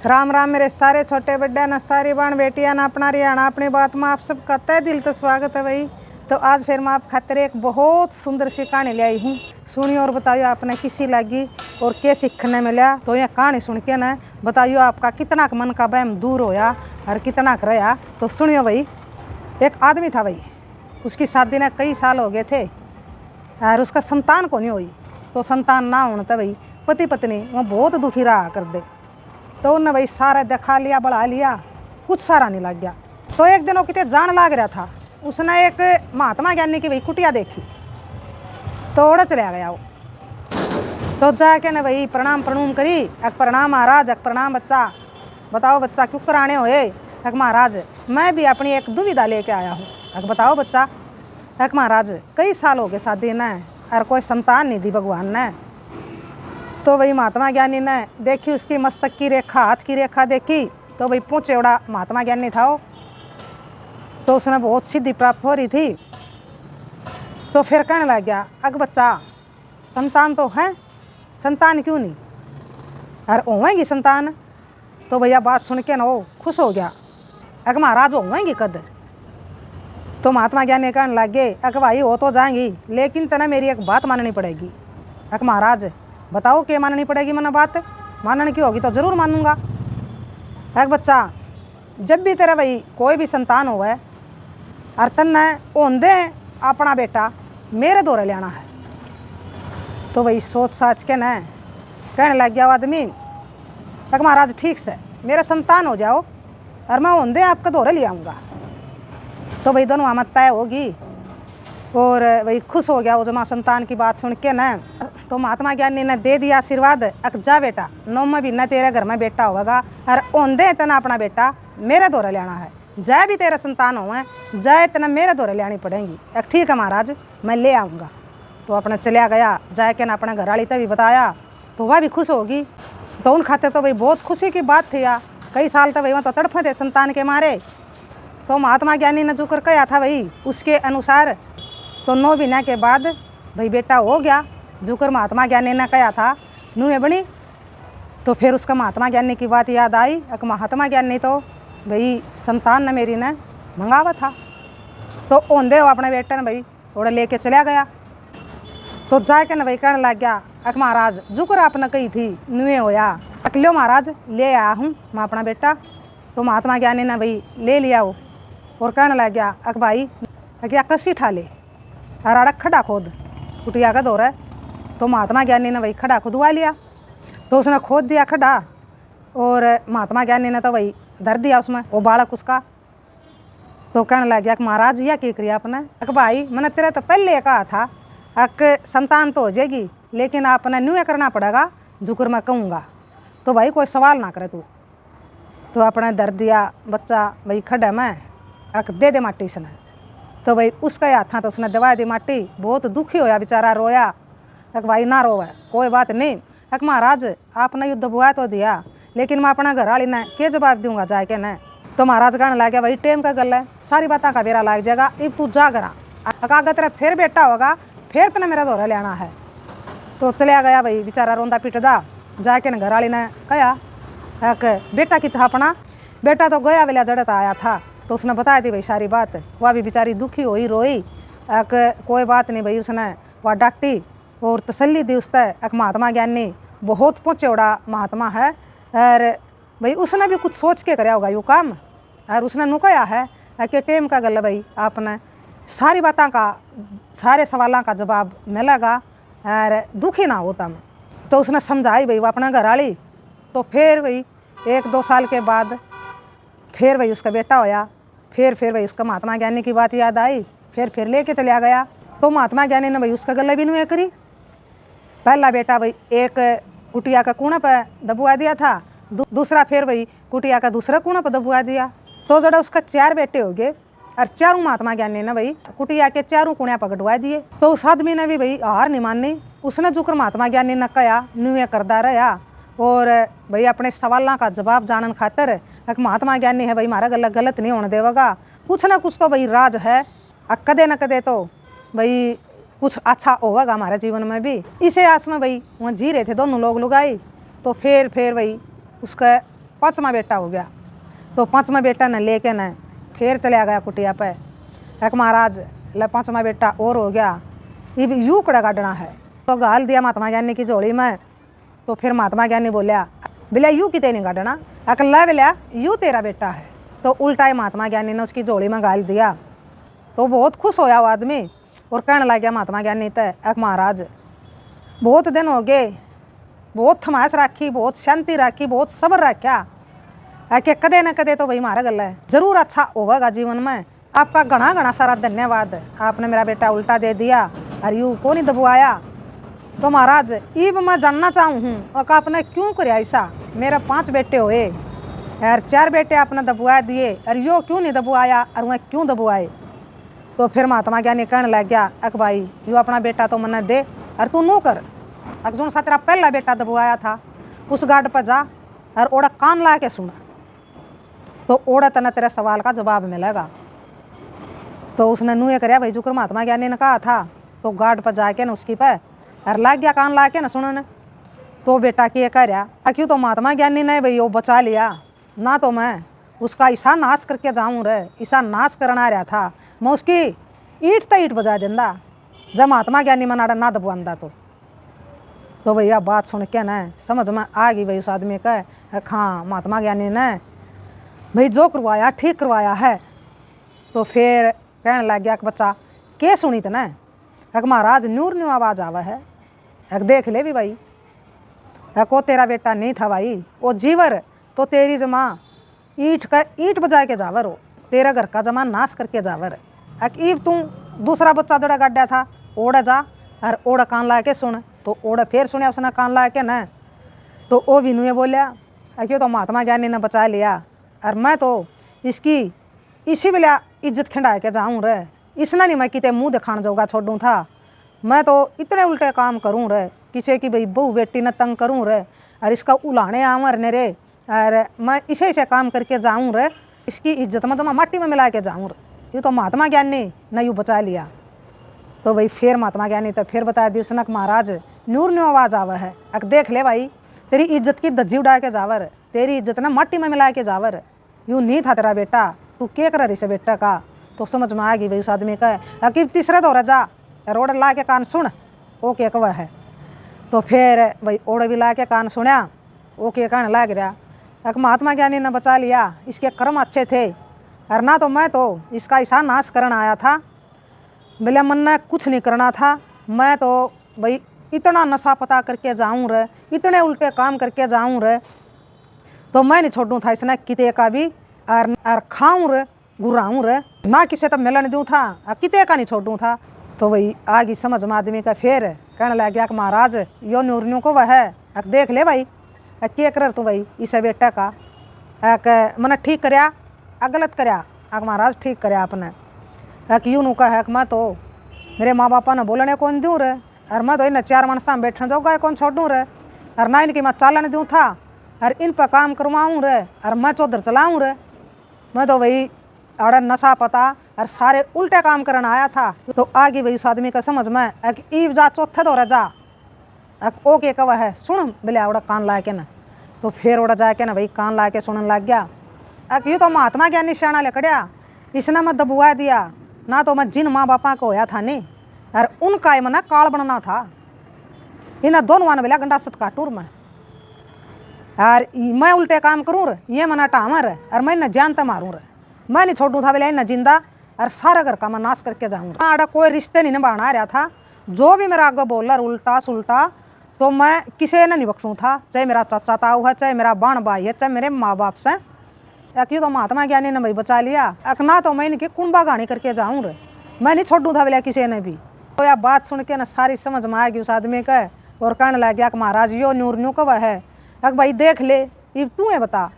राम राम मेरे सारे छोटे बड़े ना सारी बहन बेटियां ना अपना रियाना अपनी बात में आप सबका तहे दिल तो स्वागत है भाई। तो आज फिर मैं आप खातिर एक बहुत सुंदर सी कहानी ले आई हूँ। सुनिए और बताइए आपने किसी लगी और क्या सीखने मिला। तो यह कहानी सुन के ना बताइए आपका कितना मन का वहम दूर होया और कितना रहा। तो सुनियो भाई। एक आदमी था भाई, उसकी शादी ने कई साल हो गए थे और उसका संतान को नहीं हुई। तो संतान ना होने तो भाई पति पत्नी वो बहुत दुखी रहा कर दे। तो उन्हें भाई सारा दिखा लिया बढ़ा लिया, कुछ सारा नहीं लग गया। तो एक दिन वो कितने जान लाग रहा था, उसने एक महात्मा ज्ञानी की भाई कुटिया देखी तो उड़ चला गया वो। तो जाके ने भाई प्रणाम प्रणाम करी। अक प्रणाम महाराज, अक प्रणाम बच्चा, बताओ बच्चा क्यों कराने होए। अक महाराज मैं भी अपनी एक दुविधा लेके आया हूँ। अक बताओ बच्चा। अक महाराज कई साल हो गए शादी ने और कोई संतान नहीं दी भगवान ने। तो भाई महात्मा ज्ञानी ने देखी उसकी मस्तक की रेखा, हाथ की रेखा देखी। तो भाई पूछे उड़ा महात्मा ज्ञानी था वो। तो उसने बहुत सिद्धि प्राप्त हो रही थी। तो फिर कहने लग गया, अग बच्चा संतान तो है, संतान क्यों नहीं और होवेंगी संतान। तो भैया बात सुन के ना वो खुश हो गया। अग महाराज होवेंगी कद। तो महात्मा ज्ञानी कहने लग गए, अग भाई हो तो जाएंगी लेकिन तना मेरी एक बात माननी पड़ेगी। अग महाराज बताओ क्या माननी पड़ेगी। मैंने बात मानने की होगी तो ज़रूर मानूंगा। एक बच्चा जब भी तेरा भाई कोई भी संतान हो है और तन्ने ओंदे अपना बेटा मेरे दौरे लेना है। तो भाई सोच साच के न कहने लग गया आदमी, एक महाराज ठीक से मेरा संतान हो जाओ और मैं ओंदे आपका दौरे ले आऊँगा। तो भाई दोनों आमद तय होगी और भाई खुश हो गया वो जमा संतान की बात सुन के न। तो महात्मा ज्ञानी ने दे दिया आशीर्वाद, अक जा बेटा 9 महीने तेरे घर में बेटा होगा और ओंदे तना अपना बेटा मेरे दौरे लेना है। जय भी तेरा संतान हो जय तना मेरे दौरे लेनी पड़ेगी। एक ठीक है महाराज मैं ले आऊँगा। तो अपना चलिया गया, जाए के ना अपने घर वाली तभी बताया तो वह भी खुश होगी। तो उन खाते तो भाई बहुत खुशी की बात थी यार, कई साल तो भाई वहाँ तो तड़फे थे संतान के मारे। तो महात्मा ज्ञानी ने जो कर कहा था भाई उसके अनुसार तो 9 महीने के बाद भाई बेटा हो गया। जुकर महात्मा ज्ञानी ने कहा था नूहे बनी। तो फिर उसका महात्मा ज्ञानी की बात याद आई। एक महात्मा ज्ञानी तो भाई संतान ने मेरी ने मंगावा था। तो ओंदे हो अपने बेटे ने भाई थोड़ा लेके चला गया। तो जाके न भाई कहने लग गया, अक महाराज जुकर आपने कही थी नुए होया अकलो महाराज ले आया हूँ मैं अपना बेटा। तो महात्मा ज्ञानी ने भाई ले लिया वो और कहने लग गया, अक भाई क्या कसी ठा ले और अड़क खड़ा खोद कुटिया का दौर है। तो महात्मा ज्ञानी ने भाई खड़ा खुदवा लिया। तो उसने खोद दिया खड़ा और महात्मा ज्ञानी ने तो भाई धर दिया उसमें वो बालक उसका। तो कहने लग गया कि महाराज यह क्या किया आपने। अक भाई मैंने तेरे तो पहले कहा था अक संतान तो हो जाएगी लेकिन आपने न्यू करना पड़ेगा जुकर मैं कहूँगा। तो भाई कोई सवाल ना करे तू। तो अपने धर दिया बच्चा भाई खड़ा में अक दे माटी से। तो भाई उसका हाथ था तो उसने दवा दी माटी। बहुत दुखी होया बेचारा, रोया। एक भाई ना रोवे कोई बात नहीं। एक महाराज आपने युद्ध बुआ तो दिया लेकिन मैं अपना घर वाली ने क्या जवाब दूंगा जाके न। तो महाराज कहने लग गया भाई टेम का गल है, सारी बातें का बेरा लग जाएगा, अब तू जा करा अगर तेरा फिर बेटा होगा फिर तेने मेरा दौरा लेना है। तो चलिया गया भाई बेचारा रोंदा पिटदा। जाके न घर वाली ने कहा एक बेटा की था अपना बेटा तो गया वेला जड़त आया था। तो उसने बताया थी भाई सारी बात। वह भी बेचारी दुखी हुई रोई। एक कोई बात नहीं भाई उसने वह डांटी और तसल्ली दी उससे। एक महात्मा ज्ञानी बहुत पहुँचेवड़ा महात्मा है और भाई उसने भी कुछ सोच के कराया होगा यू काम। और उसने नुकाया है कि टेम का गल भाई आपने सारी बातों का सारे सवालों का जवाब मिलेगा और दुखी ना हो तुम। तो उसने समझाई भाई वो अपना घर वाली। तो फिर भाई 1-2 साल के बाद फिर भाई उसका बेटा होया। फिर भाई उसका महात्मा ज्ञानी की बात याद आई, फिर लेके चलिया गया। तो महात्मा ज्ञानी ने भाई उसका गला भी नहीं करी। पहला बेटा भाई एक कुटिया का कूणा पर दबुआ दिया था, दूसरा फिर भाई कुटिया का दूसरा कूणा पर दबुआ दिया। तो जरा उसका 4 बेटे हो गए और चारों महात्मा ज्ञानी ने भाई कुटिया के चारों कुणिया पकड़वा दिए। तो उस आदमी ने भी भाई हार नहीं मानी। उसने जुकर महात्मा ज्ञानी ने कहा न्यू करदा रहा और भाई अपने सवालों का जवाब जानने खातर एक महात्मा ज्ञानी है भाई हमारा गला गलत नहीं होने देगा। कुछ ना कुछ तो भाई राज है, कदे न कदे तो भाई कुछ अच्छा होगा हमारे जीवन में भी। इसे आस में भाई वहाँ जी रहे थे दोनों लोग लुगाई। तो फिर भाई उसका पाँचवा बेटा हो गया। तो पाँचवा बेटा ने लेके न फिर चला गया कुटिया पे। एक महाराज ले पाँचवा बेटा और हो गया, ये भी यूँ कड़ा काटना है। तो गाल दिया महात्मा ज्ञानी की झोली में। तो फिर महात्मा ज्ञानी बोलिया बिल्या यूँ कितने नहीं काटना, अकल्ला बिल्या यूँ तेरा बेटा है। तो उल्टा ही महात्मा ज्ञानी ने उसकी झोली में गाल दिया। तो बहुत खुश होया वो आदमी और कहने लग गया महात्मा ज्ञानी तय एक महाराज बहुत दिन हो गए, बहुत थमास रखी, बहुत शांति रखी, बहुत सब्र रखा कि कदे न कदे तो वही मारा गल है जरूर अच्छा होगा जीवन में। आपका घना घना सारा धन्यवाद, आपने मेरा बेटा उल्टा दे दिया और यूँ को नहीं दबवाया। तो महाराज इब मैं जानना चाहूँ हूँ और आपने क्यों कराया ऐसा। मेरे 5 बेटे हुए और 4 बेटे आपने दबवा दिए और यो क्यों नहीं दबवाया और वह क्यों दबवाए। तो फिर महात्मा ज्ञानी कहने लग गया अक भाई यो अपना बेटा तो मन्ने दे और तू नू कर। अक जो सा तेरा पहला बेटा दबवाया था उस गार्ड पर जा और ओड़ा कान ला के सुना, तो ओड़ा तना तेरे सवाल का जवाब मिलेगा। तो उसने नूए कराया भाई जुकर महात्मा ज्ञानी ने कहा था। तो गार्ड पर जाके न उसकी पे और लाग गया कान ला के न सुनने। तो बेटा की कह रहा क्यों तो महात्मा ज्ञानी ने भाई वो बचा लिया ना, तो मैं उसका ऐसा नाश करके जाऊँ रे, ऐसा नाश करना रहा था मैं उसकी ईट तो ईट बजा देंदा जब महात्मा ज्ञानी मनाड़ा ना दबवांदा। तो भैया बात सुन के न समझ में आ गई भाई उस आदमी का हाँ महात्मा ज्ञानी ने भाई जो करवाया ठीक करवाया है। तो फिर कहने लग गया कि बच्चा के सुनी तो न एक महाराज नूर न्यू आवाज़ आवा है, एक देख ले भी भाई एक वो तेरा बेटा नहीं था भाई, वो जीवर तो तेरी जमा ईट बजा के जावर हो, तेरा घर का जमा नाश करके जावर। एक ईब तू दूसरा बच्चा जोड़ा गाड्या था ओड़ा जा और ओड़ा कान ला के सुन। तो ओड़ा फिर सुने उसने कान ला के न। तो वो भी नुए बोलिया क्यों तो महात्मा ज्ञानी ने बचा लिया और मैं तो इसकी इसी बेला इज्जत खिंडा के जाऊँ रे, इसने नहीं मैं किते मुँह दिखाने जोगा छोड़ूँ था। मैं तो इतने उल्टे काम करूँ रे, किसी की भाई बहू बेटी न तंग करूँ रे और इसका उलाने आमरने रे और मैं इसे काम करके जाऊँ रे, इसकी इज्जत में जमा माटी में मिला के जाऊँ रे। ये तो महात्मा ज्ञानी ने यूँ बचा लिया। तो भाई फिर महात्मा ज्ञानी तो फिर बताया दिसनक महाराज नूर न्यू आवाज़ आवा है, अक देख ले भाई तेरी इज्जत की धज्जी उड़ा के जावर, तेरी इज्जत ना माटी में मिला के जावर, यूँ नहीं था तेरा बेटा, तू क्या कर रही से बेटा का। तो समझ में आ गई भाई उस आदमी का अकीब तीसरा दौरा जा रोड ला के कान सुन वो क्या कवा है। तो फिर भाई ओड़ भी ला के कान सुना वो क्या कहने लग रहा एक महात्मा ज्ञानी ने बचा लिया, इसके कर्म अच्छे थे और ना तो मैं तो इसका ऐसा नाश करना आया था, बोले मन ने कुछ नहीं करना था, मैं तो भाई इतना नशा पता करके जाऊँ रे, इतने उल्टे काम करके जाऊँ रे, तो मैं नहीं छोड़ूँ था इसने किते का भी और खाऊँ रे गुर्राऊँ रे, ना किसी तब मिलन दूँ था और किते का नहीं छोड़ूँ था। तो वही आगे समझ में आदमी का फिर कहने लग गया कि महाराज यो नूरनियों को वह है, देख ले भाई क्या कर तू भाई इसे बेटा का मैंने ठीक करया गलत करया। महाराज ठीक करया आपने यूँ नू कहा है मैं तो मेरे माँ बापा ने बोलने कौन दूँ रे और मैं तो इन 4 मनसा में बैठने जाऊँगा कौन छोड़ूँ रे और ना इनकी मैं चालन दूँ था और इन पर काम करवाऊँ रे और मैं चौधर चलाऊँ रे, मैं तो वही अड़ नशा पता और सारे उल्टे काम करना आया था। तो आगे भाई उस आदमी का समझ में ईब जा चौथे दौरा जा ओके कवा है सुन बोले ओड़ा कान ला के न। तो फिर ओड़ा जाके ना भाई कान ला के सुनने लग गया यूँ तो महात्मा ज्ञानी शाना लकड़िया इसने मैं दबुआ दिया, ना तो मैं जिन माँ बापा को होया था नहीं और उनका मना काल बनना था, इन्हें दोनों वन बेला गंडा सत काटूर में और मैं उल्टे काम करूँ रे ये मना टामर है और मैं इन्हें जानता मारूँ रे, मैं नहीं छोड़ूँ था बोले इन्हें जिंदा और सारा घर का मैं नाश करके जाऊँगा। आड़ा कोई रिश्ते नहीं निभाना रहा था, जो भी मेरा आगे बोल रहा उल्टा सुल्टा तो मैं किसी ने नहीं बख्सूँ था, चाहे मेरा चाचा ताऊ है, चाहे मेरा बाण भाई है, चाहे मेरे माँ बाप से। क्यों तो महात्मा ज्ञानी ने भाई बचा लिया ना तो मैं इनकी कुंबा गानी करके जाऊँ रे, मैं नहीं छोड़ूँ था बोले किसी ने भी। तो यह बात सुन के ना सारी समझ में आ गई उस आदमी का और कहने लग गया कि महाराज यो नूर न्यू कब है भाई देख ले ये तू है बता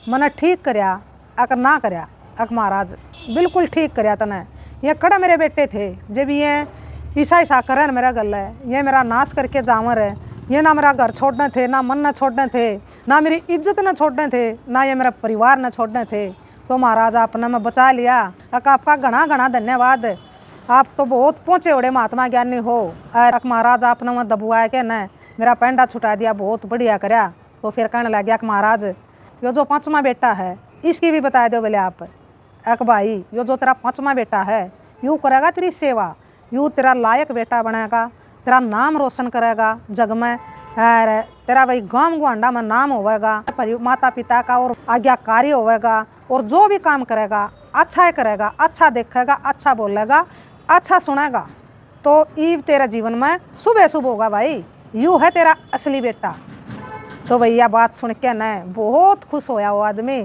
मैंने ठीक करया ना करया। महाराज बिल्कुल ठीक करया तने, ये कड़ा मेरे बेटे थे जब ये ईसा करन मेरा गल है, ये मेरा नाश करके जावर है, ये ना मेरा घर छोड़ने थे, ना मन न छोड़ने थे, ना मेरी इज्जत न छोड़ने थे, ना ये मेरा परिवार न छोड़ने थे। तो महाराज आपने मैं बचा लिया, आपका घना घना धन्यवाद, आप तो बहुत पहुँचे बड़े महात्मा ज्ञानी हो। और महाराज आपने मैं दबुआ के न मेरा पेंडा छुटा दिया, बहुत बढ़िया करया। तो फिर कहने लग गया कि महाराज यो जो 5वां बेटा है इसकी भी बता दो बोले आप। एक भाई यो जो तेरा 5वां बेटा है यूँ करेगा तेरी सेवा, यूँ तेरा लायक बेटा बनेगा, तेरा नाम रोशन करेगा जग में, और तेरा भाई गाँव गुआंडा में नाम होगा, माता पिता का और आज्ञाकारी होगा, और जो भी काम करेगा अच्छा ही करेगा, अच्छा देखेगा, अच्छा बोलेगा, अच्छा सुनेगा, तो ईब तेरा जीवन में सुबह शुभ होगा भाई, यूँ है तेरा असली बेटा। तो भैया बात सुन के न बहुत खुश होया वो आदमी,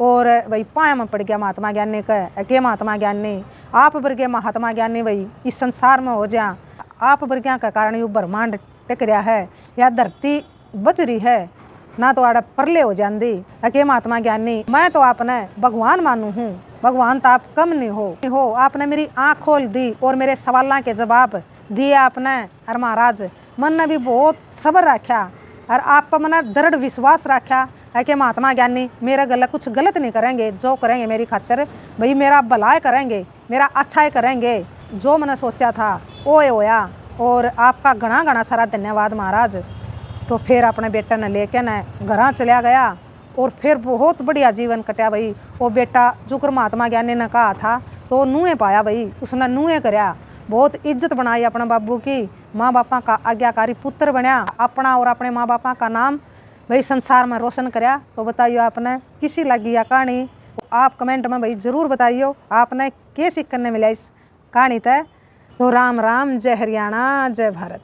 और भाई पाया में पड़ गया महात्मा ज्ञानी के महात्मा ज्ञानी आप वर्गे महात्मा ज्ञानी भाई इस संसार में हो जा, आप वर्गिया के कारण यू ब्रह्मांड टिक रहा है, या धरती बच रही है, ना तो आड़ा परले हो जाती। के महात्मा ज्ञानी मैं तो आपने भगवान मानू हूँ, भगवान तो आप कम नहीं हो, आपने मेरी आँख खोल दी और मेरे सवालों के जवाब दिए आपने। और महाराज मन ने भी बहुत सब्र रखा और आप पर मैंने दृढ़ विश्वास रखा है कि महात्मा ज्ञानी मेरे गले कुछ गलत नहीं करेंगे, जो करेंगे मेरी खातिर भाई मेरा भलाई करेंगे, मेरा अच्छा ही करेंगे, जो मैंने सोचा था वो होया। और आपका घना घना सारा धन्यवाद महाराज। तो फिर अपने बेटे ने लेके न घर चला गया और फिर बहुत बढ़िया जीवन कटा भाई। वो बेटा जुकर महात्मा ज्ञानी ने कहा था तो नूहे पाया भाई, उसने नूहे करया, बहुत इज्जत बनाई अपने बाबू की, माँ बापा का आज्ञाकारी पुत्र बनया, अपना और अपने माँ बापा का नाम भाई संसार में रोशन करया। तो बताइए आपने किसी लगी यह कहानी, आप कमेंट में भाई ज़रूर बताइए आपने क्या सीखने मिला इस कहानी तय। तो राम राम, जय हरियाणा, जय भारत।